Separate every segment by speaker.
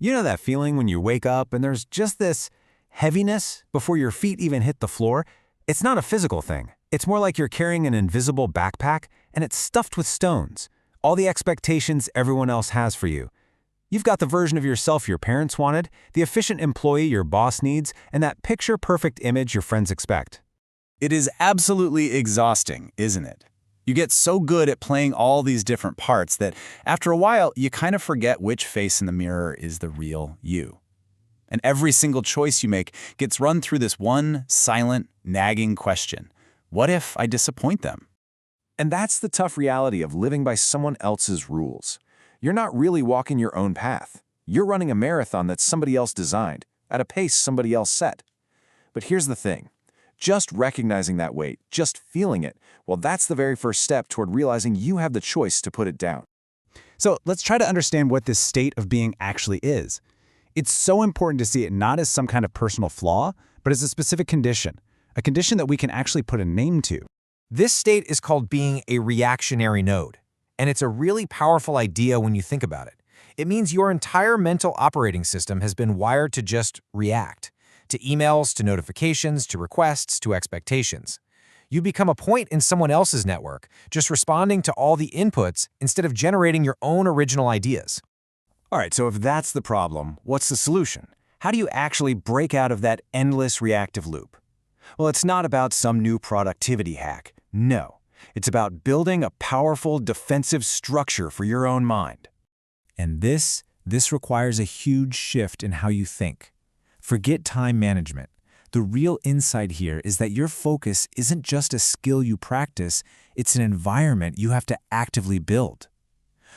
Speaker 1: You know that feeling when you wake up and there's just this heaviness before your feet even hit the floor? It's not a physical thing. It's more like you're carrying an invisible backpack and it's stuffed with stones. All the expectations everyone else has for you. You've got the version of yourself your parents wanted, the efficient employee your boss needs, and that picture-perfect image your friends expect.
Speaker 2: It is absolutely exhausting, isn't it? You get so good at playing all these different parts that after a while, you kind of forget which face in the mirror is the real you. And every single choice you make gets run through this one silent, nagging question. What if I disappoint them?
Speaker 3: And that's the tough reality of living by someone else's rules. You're not really walking your own path. You're running a marathon that somebody else designed, at a pace somebody else set. But here's the thing. Just recognizing that weight, just feeling it, well, that's the very first step toward realizing you have the choice to put it down.
Speaker 4: So let's try to understand what this state of being actually is. It's so important to see it not as some kind of personal flaw, but as a specific condition, a condition that we can actually put a name to.
Speaker 1: This state is called being a reactionary node, and it's a really powerful idea when you think about it. It means your entire mental operating system has been wired to just react, to emails, to notifications, to requests, to expectations. You become a point in someone else's network, just responding to all the inputs instead of generating your own original ideas.
Speaker 3: All right, so if that's the problem, what's the solution? How do you actually break out of that endless reactive loop? Well, it's not about some new productivity hack. No, it's about building a powerful defensive structure for your own mind.
Speaker 4: And this requires a huge shift in how you think. Forget time management. The real insight here is that your focus isn't just a skill you practice, it's an environment you have to actively build.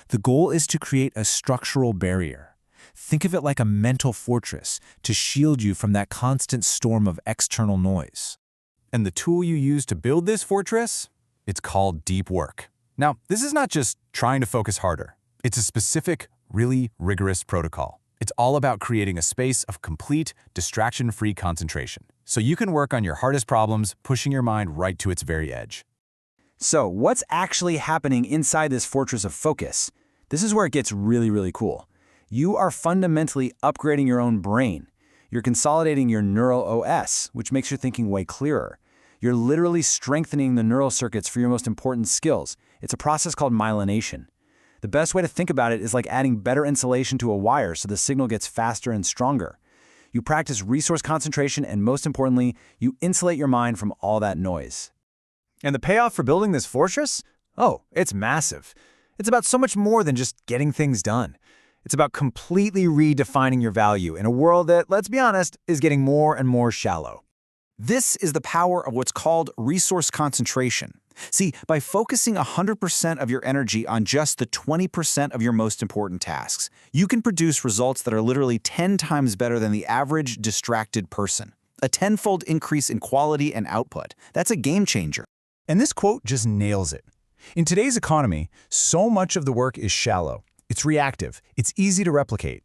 Speaker 4: The goal is to create a structural barrier. Think of it like a mental fortress to shield you from that constant storm of external noise.
Speaker 3: And the tool you use to build this fortress? It's called deep work. Now, this is not just trying to focus harder. It's a specific, really rigorous protocol. It's all about creating a space of complete, distraction-free concentration, so you can work on your hardest problems, pushing your mind right to its very edge.
Speaker 2: So, what's actually happening inside this fortress of focus? This is where it gets really, really cool. You are fundamentally upgrading your own brain. You're consolidating your neural OS, which makes your thinking way clearer. You're literally strengthening the neural circuits for your most important skills. It's a process called myelination. The best way to think about it is like adding better insulation to a wire so the signal gets faster and stronger. You practice resource concentration, and most importantly, you insulate your mind from all that noise.
Speaker 3: And the payoff for building this fortress? Oh, it's massive. It's about so much more than just getting things done. It's about completely redefining your value in a world that, let's be honest, is getting more and more shallow. This is the power of what's called resource concentration. See, by focusing 100% of your energy on just the 20% of your most important tasks, you can produce results that are literally 10 times better than the average distracted person. A tenfold increase in quality and output. That's a game changer.
Speaker 4: And this quote just nails it. In today's economy, so much of the work is shallow. It's reactive. It's easy to replicate.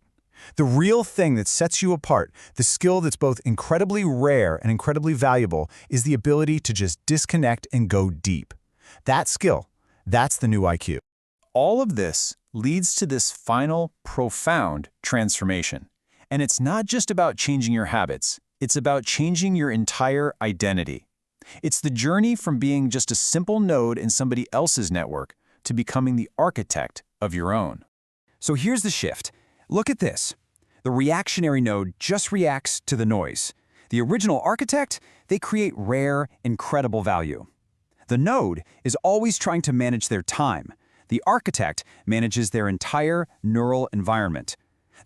Speaker 4: The real thing that sets you apart, the skill that's both incredibly rare and incredibly valuable, is the ability to just disconnect and go deep. That skill, that's the new IQ.
Speaker 3: All of this leads to this final, profound transformation. And it's not just about changing your habits. It's about changing your entire identity. It's the journey from being just a simple node in somebody else's network to becoming the architect of your own. So here's the shift. Look at this. The reactionary node just reacts to the noise. The original architect, they create rare, incredible value. The node is always trying to manage their time. The architect manages their entire neural environment.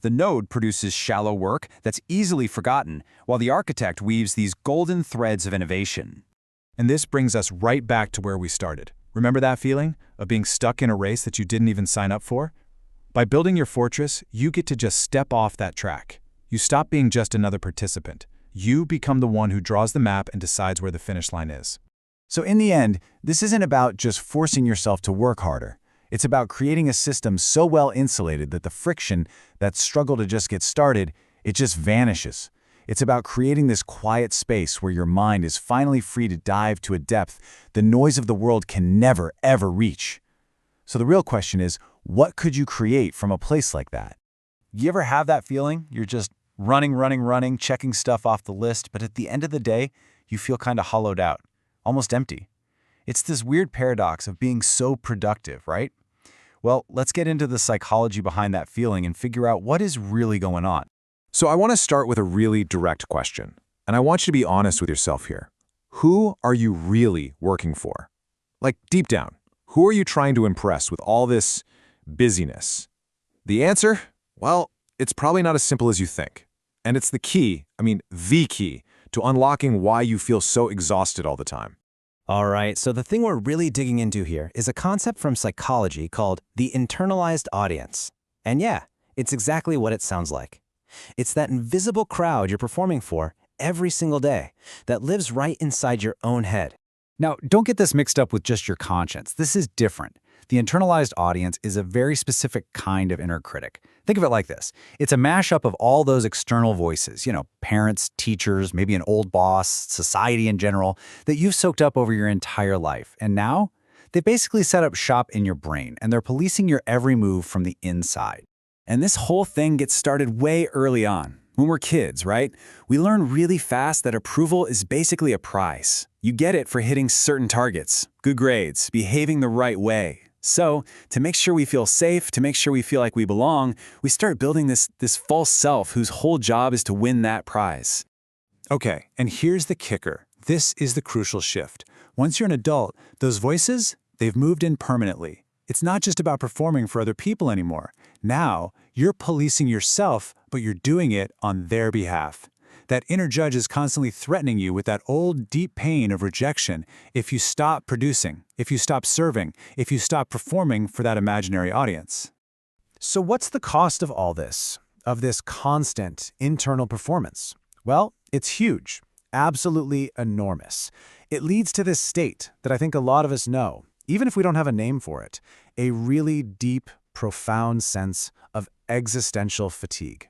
Speaker 3: The node produces shallow work that's easily forgotten, while the architect weaves these golden threads of innovation.
Speaker 4: And this brings us right back to where we started. Remember that feeling of being stuck in a race that you didn't even sign up for? By building your fortress, you get to just step off that track. You stop being just another participant. You become the one who draws the map and decides where the finish line is.
Speaker 3: So in the end, this isn't about just forcing yourself to work harder. It's about creating a system so well insulated that the friction, that struggle to just get started, it just vanishes. It's about creating this quiet space where your mind is finally free to dive to a depth the noise of the world can never, ever reach. So the real question is, what could you create from a place like that?
Speaker 2: You ever have that feeling? You're just running, checking stuff off the list, but at the end of the day, you feel kind of hollowed out, almost empty. It's this weird paradox of being so productive, right? Well, let's get into the psychology behind that feeling and figure out what is really going on.
Speaker 1: So I want to start with a really direct question, and I want you to be honest with yourself here. Who are you really working for? Like, deep down, who are you trying to impress with all this busyness? The answer? Well, it's probably not as simple as you think. And it's the key, the key, to unlocking why you feel so exhausted all the time.
Speaker 5: All right, so the thing we're really digging into here is a concept from psychology called the internalized audience. And yeah, it's exactly what it sounds like. It's that invisible crowd you're performing for every single day that lives right inside your own head.
Speaker 2: Now, don't get this mixed up with just your conscience. This is different. The internalized audience is a very specific kind of inner critic. Think of it like this. It's a mashup of all those external voices, parents, teachers, maybe an old boss, society in general, that you've soaked up over your entire life. And now, they've basically set up shop in your brain, and they're policing your every move from the inside. And this whole thing gets started way early on. When we're kids, right? We learn really fast that approval is basically a prize. You get it for hitting certain targets, good grades, behaving the right way. So, to make sure we feel safe, to make sure we feel like we belong, we start building this false self whose whole job is to win that prize.
Speaker 3: Okay, and here's the kicker. This is the crucial shift. Once you're an adult, those voices, they've moved in permanently. It's not just about performing for other people anymore. Now, you're policing yourself, but you're doing it on their behalf. That inner judge is constantly threatening you with that old, deep pain of rejection if you stop producing, if you stop serving, if you stop performing for that imaginary audience.
Speaker 2: So what's the cost of all this, of this constant internal performance? Well, it's huge, absolutely enormous. It leads to this state that I think a lot of us know, even if we don't have a name for it, a really deep, profound sense of existential fatigue.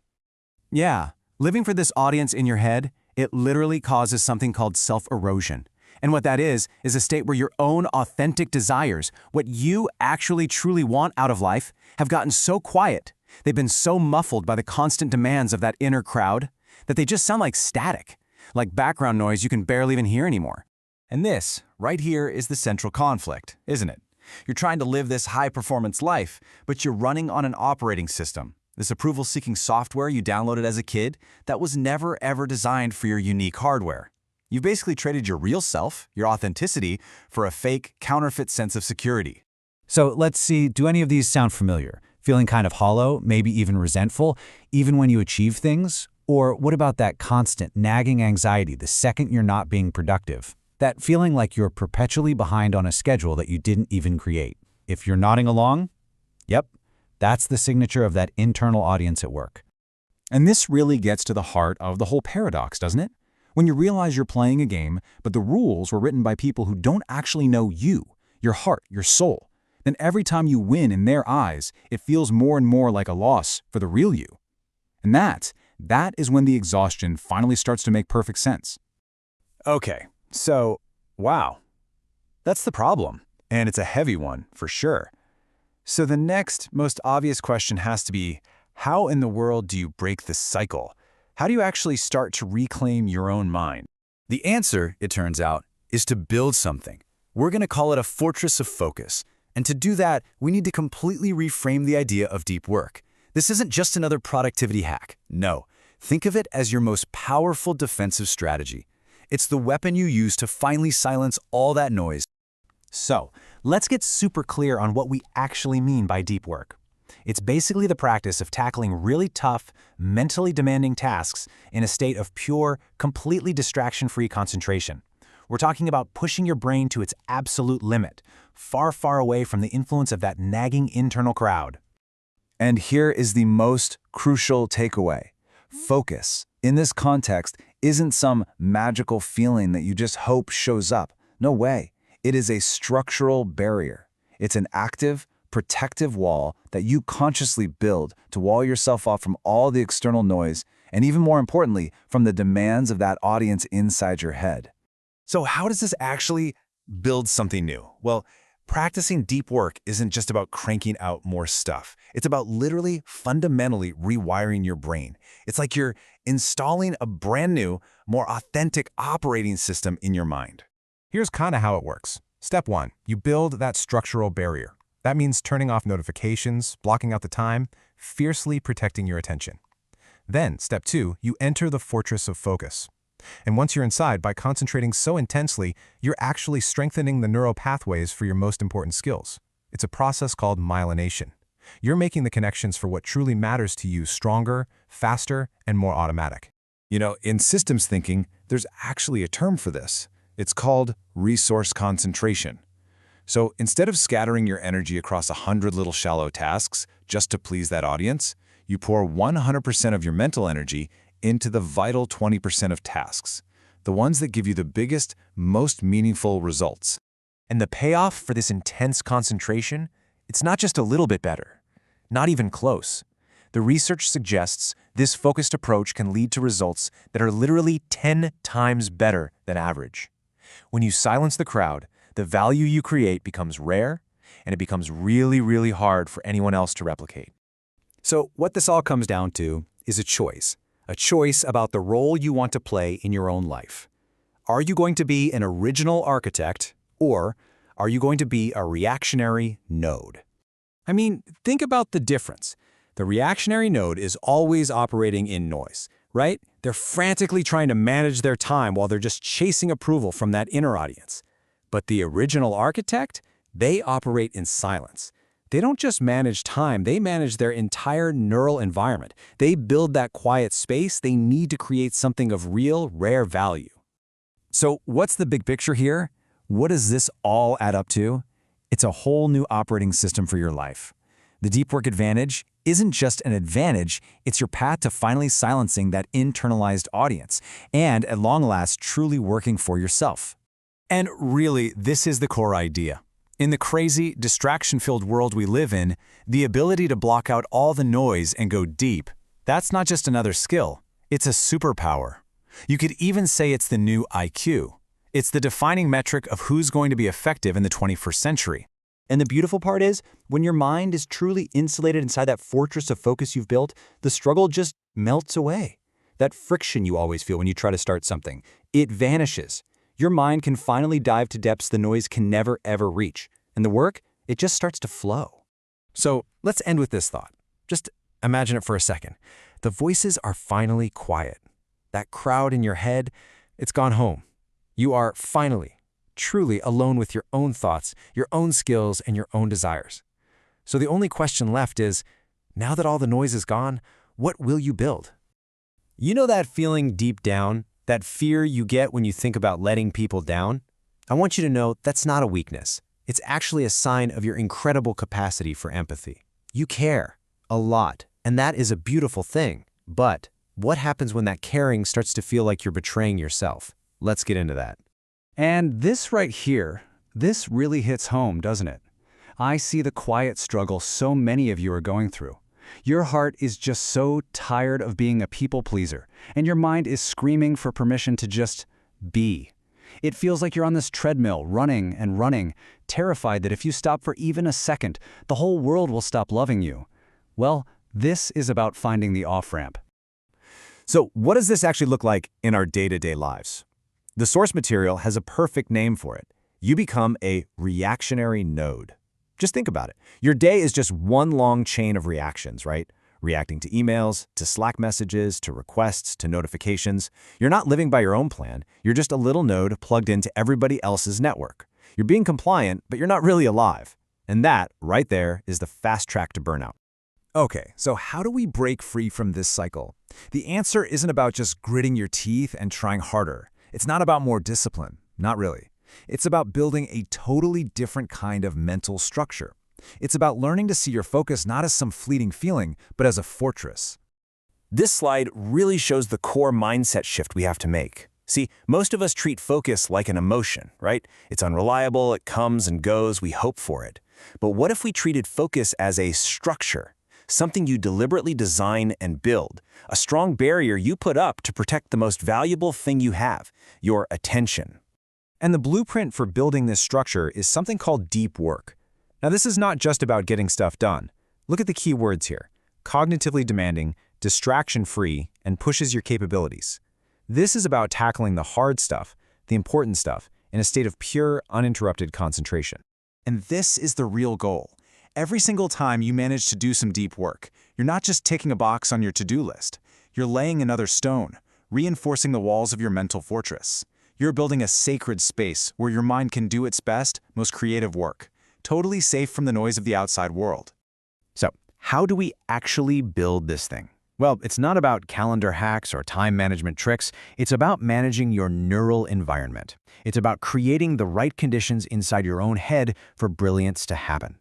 Speaker 5: Yeah, living for this audience in your head, it literally causes something called self-erosion. And what that is a state where your own authentic desires, what you actually truly want out of life, have gotten so quiet, they've been so muffled by the constant demands of that inner crowd, that they just sound like static, like background noise you can barely even hear anymore. And this, right here, is the central conflict, isn't it? You're trying to live this high-performance life, but you're running on an operating system, this approval-seeking software you downloaded as a kid that was never ever designed for your unique hardware. You've basically traded your real self, your authenticity, for a fake, counterfeit sense of security.
Speaker 2: So let's see, do any of these sound familiar? Feeling kind of hollow, maybe even resentful, even when you achieve things? Or what about that constant, nagging anxiety the second you're not being productive? That feeling like you're perpetually behind on a schedule that you didn't even create. If you're nodding along, yep, that's the signature of that internal audience at work.
Speaker 3: And this really gets to the heart of the whole paradox, doesn't it? When you realize you're playing a game, but the rules were written by people who don't actually know you, your heart, your soul, then every time you win in their eyes, it feels more and more like a loss for the real you. And that is when the exhaustion finally starts to make perfect sense.
Speaker 2: Okay, so, wow, that's the problem. And it's a heavy one, for sure. So the next most obvious question has to be, how in the world do you break this cycle? How do you actually start to reclaim your own mind? The answer, it turns out, is to build something. We're going to call it a fortress of focus. And to do that, we need to completely reframe the idea of deep work. This isn't just another productivity hack. No, think of it as your most powerful defensive strategy. It's the weapon you use to finally silence all that noise. So, let's get super clear on what we actually mean by deep work. It's basically the practice of tackling really tough, mentally demanding tasks in a state of pure, completely distraction-free concentration. We're talking about pushing your brain to its absolute limit, far, far away from the influence of that nagging internal crowd. And here is the most crucial takeaway. Focus, in this context, isn't some magical feeling that you just hope shows up. No way. It is a structural barrier. It's an active, protective wall that you consciously build to wall yourself off from all the external noise, and even more importantly, from the demands of that audience inside your head. So how does this actually build something new? Well,
Speaker 3: Practicing deep work isn't just about cranking out more stuff. It's about literally fundamentally rewiring your brain. It's like you're installing a brand new, more authentic operating system in your mind.
Speaker 1: Here's kind of how it works. Step 1, you build that structural barrier. That means turning off notifications, blocking out the time, fiercely protecting your attention. Then, step 2, you enter the fortress of focus. And once you're inside, by concentrating so intensely, you're actually strengthening the neural pathways for your most important skills. It's a process called myelination. You're making the connections for what truly matters to you stronger, faster, and more automatic.
Speaker 3: You know, in systems thinking, there's actually a term for this. It's called resource concentration. So instead of scattering your energy across 100 little shallow tasks just to please that audience, you pour 100% of your mental energy into the vital 20% of tasks, the ones that give you the biggest, most meaningful results.
Speaker 1: And the payoff for this intense concentration, it's not just a little bit better, not even close. The research suggests this focused approach can lead to results that are literally 10 times better than average. When you silence the crowd, the value you create becomes rare, and it becomes really, really hard for anyone else to replicate.
Speaker 2: So what this all comes down to is a choice about the role you want to play in your own life. Are you going to be an original architect, or are you going to be a reactionary node? I mean, think about the difference. The reactionary node is always operating in noise, right? They're frantically trying to manage their time while they're just chasing approval from that inner audience. But the original architect, they operate in silence. They don't just manage time, they manage their entire neural environment. They build that quiet space they need to create something of real, rare value. So what's the big picture here? What does this all add up to? It's a whole new operating system for your life. The deep work advantage isn't just an advantage, it's your path to finally silencing that internalized audience and, at long last, truly working for yourself. And really, this is the core idea. In the crazy, distraction-filled world we live in, the ability to block out all the noise and go deep, that's not just another skill, it's a superpower. You could even say it's the new IQ. It's the defining metric of who's going to be effective in the 21st century. And the beautiful part is, when your mind is truly insulated inside that fortress of focus you've built, the struggle just melts away. That friction you always feel when you try to start something, it vanishes. Your mind can finally dive to depths the noise can never, ever reach. And the work, it just starts to flow. So let's end with this thought. Just imagine it for a second. The voices are finally quiet. That crowd in your head, it's gone home. You are finally, truly alone with your own thoughts, your own skills, and your own desires. So the only question left is, now that all the noise is gone, what will you build? You know that feeling deep down, that fear you get when you think about letting people down? I want you to know that's not a weakness. It's actually a sign of your incredible capacity for empathy. You care a lot, and that is a beautiful thing. But what happens when that caring starts to feel like you're betraying yourself? Let's get into that. And this right here, this really hits home, doesn't it? I see the quiet struggle so many of you are going through. Your heart is just so tired of being a people pleaser, and your mind is screaming for permission to just be. It feels like you're on this treadmill, running and running, terrified that if you stop for even a second, the whole world will stop loving you. Well, this is about finding the off-ramp. So what does this actually look like in our day-to-day lives? The source material has a perfect name for it. You become a reactionary node. Just think about it. Your day is just one long chain of reactions, right? Reacting to emails, to Slack messages, to requests, to notifications. You're not living by your own plan. You're just a little node plugged into everybody else's network. You're being compliant, but you're not really alive. And that, right there, is the fast track to burnout. Okay, so how do we break free from this cycle? The answer isn't about just gritting your teeth and trying harder. It's not about more discipline. Not really. It's about building a totally different kind of mental structure. It's about learning to see your focus not as some fleeting feeling, but as a fortress. This slide really shows the core mindset shift we have to make. See, most of us treat focus like an emotion, right? It's unreliable, it comes and goes, we hope for it. But what if we treated focus as a structure? Something you deliberately design and build, a strong barrier you put up to protect the most valuable thing you have, your attention.
Speaker 3: And the blueprint for building this structure is something called deep work. Now, this is not just about getting stuff done. Look at the key words here: cognitively demanding, distraction-free, and pushes your capabilities. This is about tackling the hard stuff, the important stuff, in a state of pure, uninterrupted concentration.
Speaker 2: And this is the real goal. Every single time you manage to do some deep work, you're not just ticking a box on your to-do list. You're laying another stone, reinforcing the walls of your mental fortress. You're building a sacred space where your mind can do its best, most creative work, totally safe from the noise of the outside world. So, how do we actually build this thing? Well, it's not about calendar hacks or time management tricks. It's about managing your neural environment. It's about creating the right conditions inside your own head for brilliance to happen.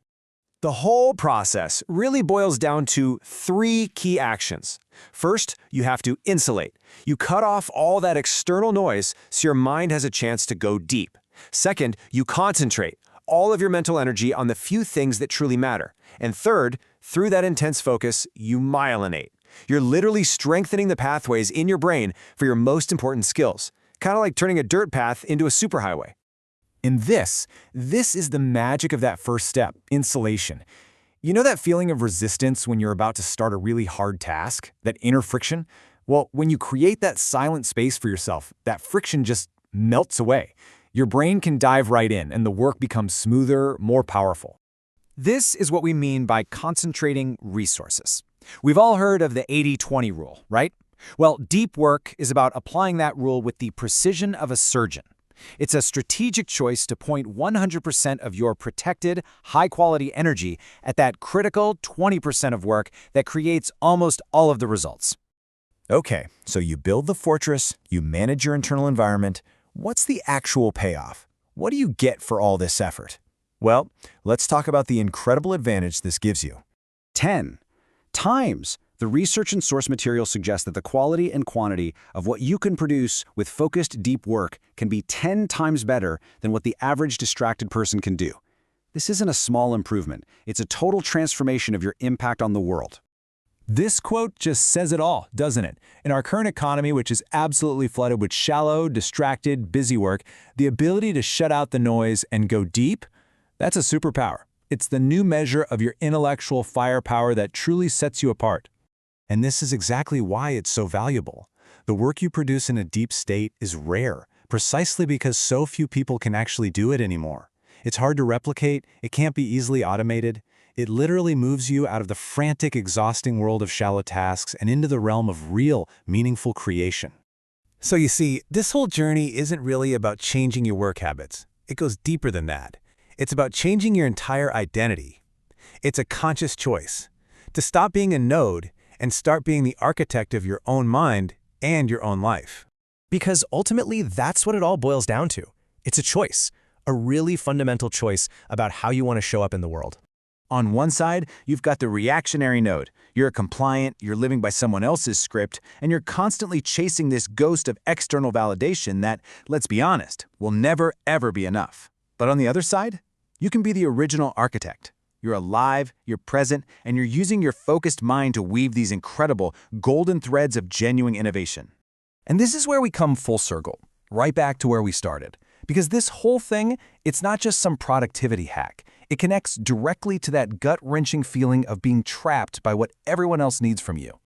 Speaker 3: The whole process really boils down to 3 key actions. First, you have to insulate. You cut off all that external noise so your mind has a chance to go deep. Second, you concentrate all of your mental energy on the few things that truly matter. And third, through that intense focus, you myelinate. You're literally strengthening the pathways in your brain for your most important skills, kind of like turning a dirt path into a superhighway. And this is the magic of that first step, insulation. You know that feeling of resistance when you're about to start a really hard task, that inner friction? Well, when you create that silent space for yourself, that friction just melts away. Your brain can dive right in, and the work becomes smoother, more powerful. This is what we mean by concentrating resources. We've all heard of the 80-20 rule, right? Well, deep work is about applying that rule with the precision of a surgeon. It's a strategic choice to point 100% of your protected, high-quality energy at that critical 20% of work that creates almost all of the results. Okay, so you build the fortress, you manage your internal environment. What's the actual payoff? What do you get for all this effort? Well, let's talk about the incredible advantage this gives you.
Speaker 2: 10. Times. The research and source material suggests that the quality and quantity of what you can produce with focused deep work can be 10 times better than what the average distracted person can do. This isn't a small improvement. It's a total transformation of your impact on the world.
Speaker 3: This quote just says it all, doesn't it? In our current economy, which is absolutely flooded with shallow, distracted, busy work, the ability to shut out the noise and go deep, that's a superpower. It's the new measure of your intellectual firepower that truly sets you apart. And this is exactly why it's so valuable. The work you produce in a deep state is rare, precisely because so few people can actually do it anymore. It's hard to replicate, it can't be easily automated. It literally moves you out of the frantic, exhausting world of shallow tasks and into the realm of real, meaningful creation. So you see, this whole journey isn't really about changing your work habits. It goes deeper than that. It's about changing your entire identity. It's a conscious choice to stop being a node and start being the architect of your own mind and your own life. Because ultimately, that's what it all boils down to. It's a choice, a really fundamental choice about how you want to show up in the world.
Speaker 2: On one side, you've got the reactionary node. You're compliant, you're living by someone else's script, and you're constantly chasing this ghost of external validation that, let's be honest, will never ever be enough. But on the other side, you can be the original architect. You're alive, you're present, and you're using your focused mind to weave these incredible golden threads of genuine innovation.
Speaker 3: And this is where we come full circle, right back to where we started. Because this whole thing, it's not just some productivity hack. It connects directly to that gut-wrenching feeling of being trapped by what everyone else needs from you.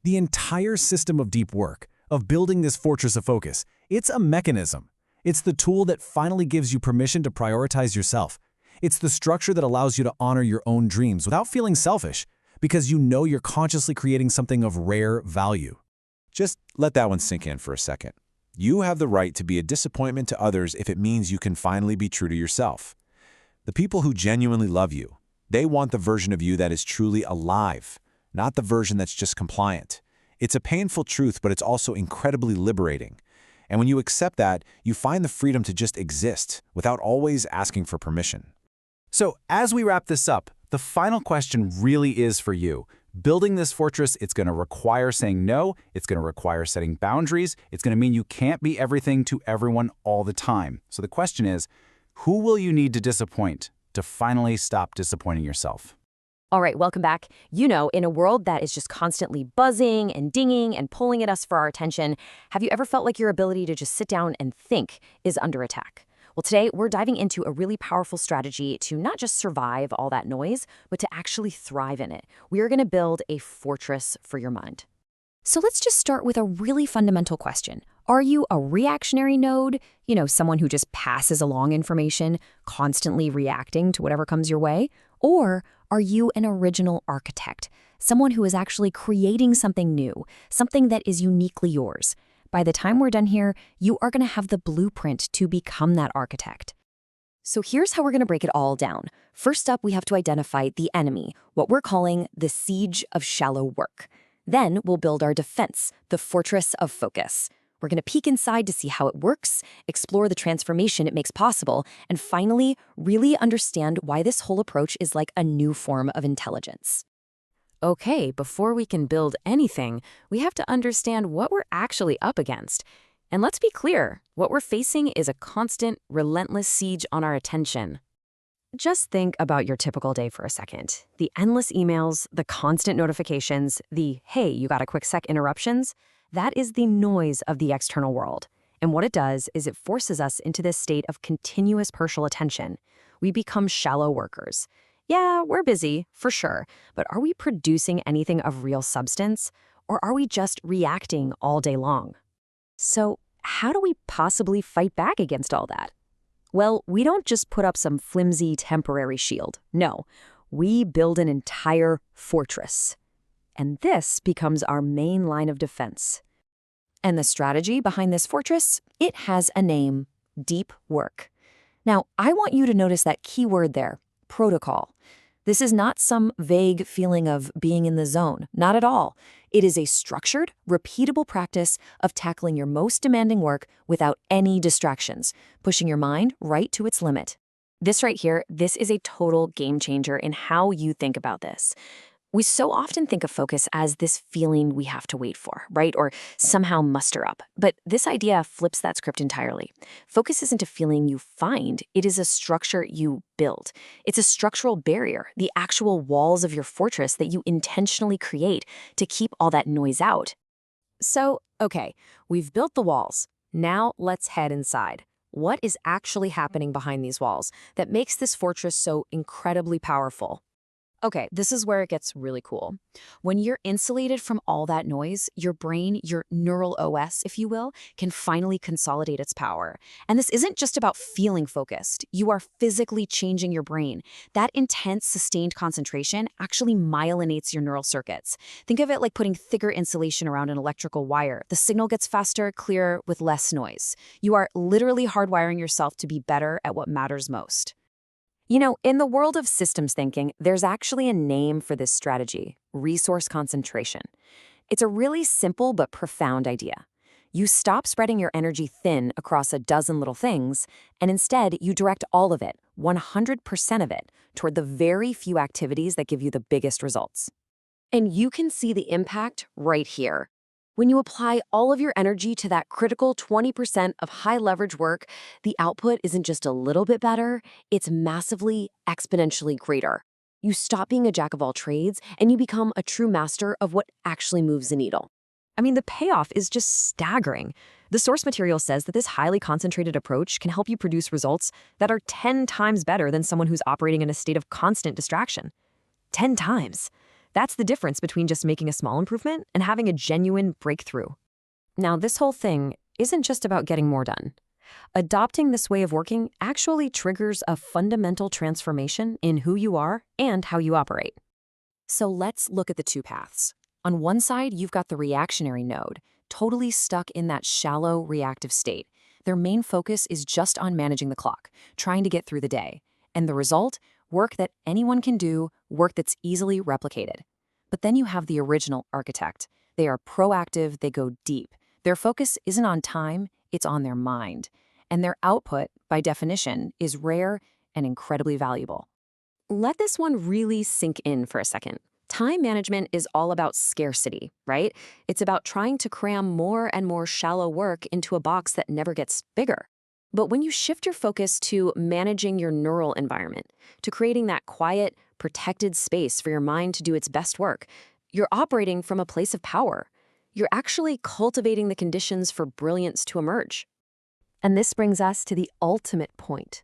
Speaker 3: The entire system of deep work, of building this fortress of focus, it's a mechanism. It's the tool that finally gives you permission to prioritize yourself. It's the structure that allows you to honor your own dreams without feeling selfish, because you know you're consciously creating something of rare value.
Speaker 2: Just let that one sink in for a second. You have the right to be a disappointment to others if it means you can finally be true to yourself. The people who genuinely love you, they want the version of you that is truly alive, not the version that's just compliant. It's a painful truth, but it's also incredibly liberating. And when you accept that, you find the freedom to just exist without always asking for permission.
Speaker 3: So as we wrap this up, the final question really is for you. Building this fortress, it's going to require saying no, it's going to require setting boundaries, it's going to mean you can't be everything to everyone all the time. So the question is, who will you need to disappoint to finally stop disappointing yourself?
Speaker 6: All right, welcome back. You know, in a world that is just constantly buzzing and dinging and pulling at us for our attention, have you ever felt like your ability to just sit down and think is under attack? Well, today we're diving into a really powerful strategy to not just survive all that noise, but to actually thrive in it. We are going to build a fortress for your mind. So let's just start with a really fundamental question. Are you a reactionary node? Someone who just passes along information, constantly reacting to whatever comes your way? Or are you an original architect? Someone who is actually creating something new, something that is uniquely yours. By the time we're done here, you are going to have the blueprint to become that architect. So here's how we're going to break it all down. First up, we have to identify the enemy, what we're calling the siege of shallow work. Then we'll build our defense, the fortress of focus. We're going to peek inside to see how it works, explore the transformation it makes possible, and finally, really understand why this whole approach is like a new form of intelligence. Okay, before we can build anything, we have to understand what we're actually up against. And let's be clear, what we're facing is a constant, relentless siege on our attention. Just think about your typical day for a second. The endless emails, the constant notifications, the hey, you got a quick sec interruptions, that is the noise of the external world. And what it does is it forces us into this state of continuous partial attention. We become shallow workers. Yeah, we're busy, for sure, but are we producing anything of real substance? Or are we just reacting all day long? So, how do we possibly fight back against all that? Well, we don't just put up some flimsy temporary shield. No, we build an entire fortress. And this becomes our main line of defense. And the strategy behind this fortress? It has a name: deep work. Now, I want you to notice that key word there, protocol. This is not some vague feeling of being in the zone, not at all. It is a structured, repeatable practice of tackling your most demanding work without any distractions, pushing your mind right to its limit. This right here, this is a total game changer in how you think about this. We so often think of focus as this feeling we have to wait for, right? Or somehow muster up. But this idea flips that script entirely. Focus isn't a feeling you find, it is a structure you build. It's a structural barrier, the actual walls of your fortress that you intentionally create to keep all that noise out. So, okay, we've built the walls. Now let's head inside. What is actually happening behind these walls that makes this fortress so incredibly powerful? Okay, this is where it gets really cool. When you're insulated from all that noise, your brain, your neural OS, if you will, can finally consolidate its power. And this isn't just about feeling focused. You are physically changing your brain. That intense, sustained concentration actually myelinates your neural circuits. Think of it like putting thicker insulation around an electrical wire. The signal gets faster, clearer, with less noise. You are literally hardwiring yourself to be better at what matters most. In the world of systems thinking, there's actually a name for this strategy: resource concentration. It's a really simple but profound idea. You stop spreading your energy thin across a dozen little things, and instead you direct all of it, 100% of it, toward the very few activities that give you the biggest results. And you can see the impact right here. When you apply all of your energy to that critical 20% of high leverage work, the output isn't just a little bit better, it's massively, exponentially greater. You stop being a jack of all trades and you become a true master of what actually moves the needle. I mean, the payoff is just staggering. The source material says that this highly concentrated approach can help you produce results that are 10 times better than someone who's operating in a state of constant distraction. 10 times. That's the difference between just making a small improvement and having a genuine breakthrough. Now, this whole thing isn't just about getting more done. Adopting this way of working actually triggers a fundamental transformation in who you are and how you operate. So let's look at the two paths. On one side, you've got the reactionary node, totally stuck in that shallow, reactive state. Their main focus is just on managing the clock, trying to get through the day. And the result? Work that anyone can do, work that's easily replicated. But then you have the original architect. They are proactive, they go deep. Their focus isn't on time, it's on their mind. And their output, by definition, is rare and incredibly valuable. Let this one really sink in for a second. Time management is all about scarcity, right? It's about trying to cram more and more shallow work into a box that never gets bigger. But when you shift your focus to managing your neural environment, to creating that quiet, protected space for your mind to do its best work, you're operating from a place of power. You're actually cultivating the conditions for brilliance to emerge.
Speaker 7: And this brings us to the ultimate point.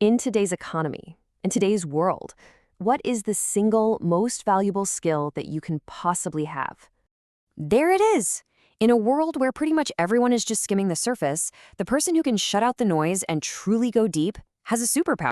Speaker 7: In today's economy, in today's world, what is the single most valuable skill that you can possibly have?
Speaker 6: There it is. In a world where pretty much everyone is just skimming the surface, the person who can shut out the noise and truly go deep has a superpower.